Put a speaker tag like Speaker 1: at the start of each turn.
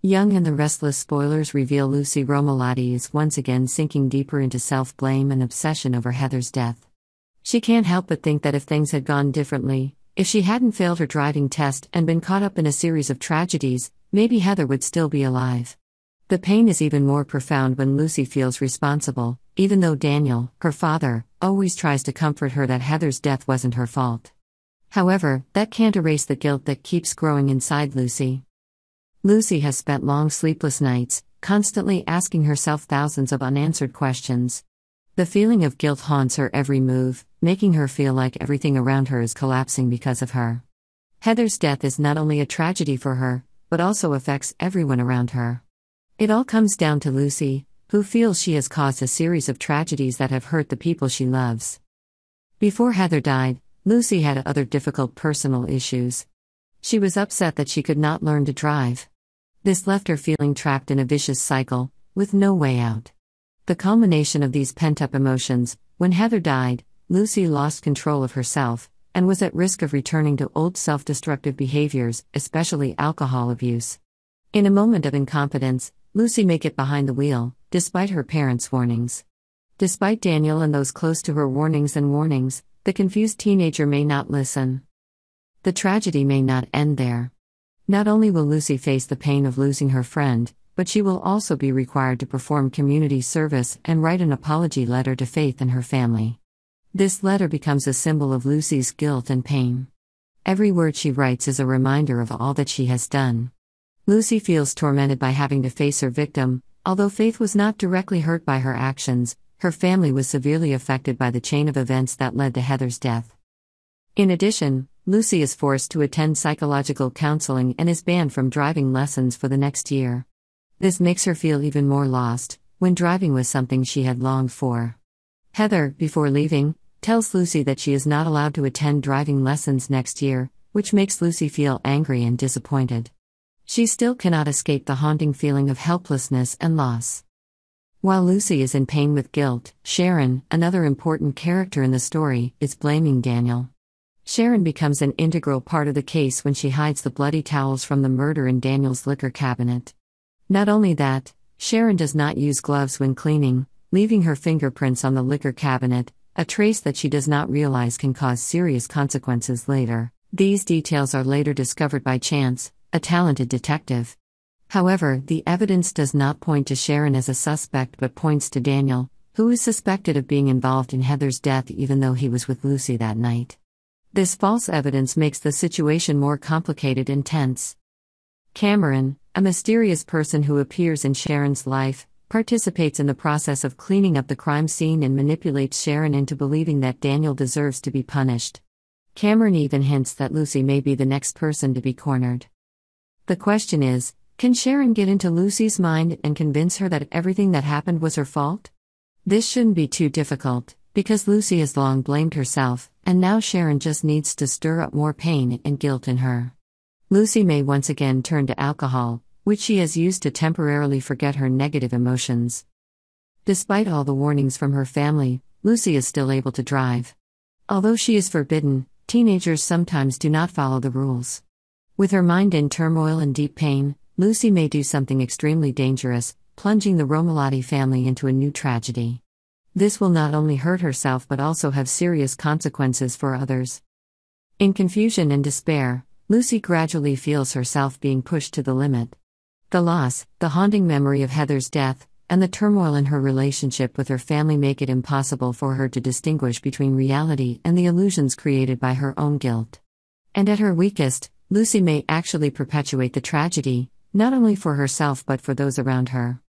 Speaker 1: Young and the Restless spoilers reveal Lucy Romolati is once again sinking deeper into self-blame and obsession over Heather's death. She can't help but think that if things had gone differently, if she hadn't failed her driving test and been caught up in a series of tragedies, maybe Heather would still be alive. The pain is even more profound when Lucy feels responsible, even though Daniel, her father, always tries to comfort her that Heather's death wasn't her fault. However, that can't erase the guilt that keeps growing inside Lucy. Lucy has spent long sleepless nights, constantly asking herself thousands of unanswered questions. The feeling of guilt haunts her every move, making her feel like everything around her is collapsing because of her. Heather's death is not only a tragedy for her, but also affects everyone around her. It all comes down to Lucy, who feels she has caused a series of tragedies that have hurt the people she loves. Before Heather died, Lucy had other difficult personal issues. She was upset that she could not learn to drive. This left her feeling trapped in a vicious cycle, with no way out. The culmination of these pent-up emotions, when Heather died, Lucy lost control of herself, and was at risk of returning to old self-destructive behaviors, especially alcohol abuse. In a moment of incompetence, Lucy may get behind the wheel, despite her parents' warnings. Despite Daniel and those close to her warnings, the confused teenager may not listen. The tragedy may not end there. Not only will Lucy face the pain of losing her friend, but she will also be required to perform community service and write an apology letter to Faith and her family. This letter becomes a symbol of Lucy's guilt and pain. Every word she writes is a reminder of all that she has done. Lucy feels tormented by having to face her victim. Although Faith was not directly hurt by her actions, her family was severely affected by the chain of events that led to Heather's death. In addition, Lucy is forced to attend psychological counseling and is banned from driving lessons for the next year. This makes her feel even more lost, when driving was something she had longed for. Heather, before leaving, tells Lucy that she is not allowed to attend driving lessons next year, which makes Lucy feel angry and disappointed. She still cannot escape the haunting feeling of helplessness and loss. While Lucy is in pain with guilt, Sharon, another important character in the story, is blaming Daniel. Sharon becomes an integral part of the case when she hides the bloody towels from the murder in Daniel's liquor cabinet. Not only that, Sharon does not use gloves when cleaning, leaving her fingerprints on the liquor cabinet, a trace that she does not realize can cause serious consequences later. These details are later discovered by Chance, a talented detective. However, the evidence does not point to Sharon as a suspect but points to Daniel, who is suspected of being involved in Heather's death even though he was with Lucy that night. This false evidence makes the situation more complicated and tense. Cameron, a mysterious person who appears in Sharon's life, participates in the process of cleaning up the crime scene and manipulates Sharon into believing that Daniel deserves to be punished. Cameron even hints that Lucy may be the next person to be cornered. The question is, can Sharon get into Lucy's mind and convince her that everything that happened was her fault? This shouldn't be too difficult, because Lucy has long blamed herself, and now Sharon just needs to stir up more pain and guilt in her. Lucy may once again turn to alcohol, which she has used to temporarily forget her negative emotions. Despite all the warnings from her family, Lucy is still able to drive. Although she is forbidden, teenagers sometimes do not follow the rules. With her mind in turmoil and deep pain, Lucy may do something extremely dangerous, plunging the Romolati family into a new tragedy. This will not only hurt herself but also have serious consequences for others. In confusion and despair, Lucy gradually feels herself being pushed to the limit. The loss, the haunting memory of Heather's death, and the turmoil in her relationship with her family make it impossible for her to distinguish between reality and the illusions created by her own guilt. And at her weakest, Lucy may actually perpetuate the tragedy, not only for herself but for those around her.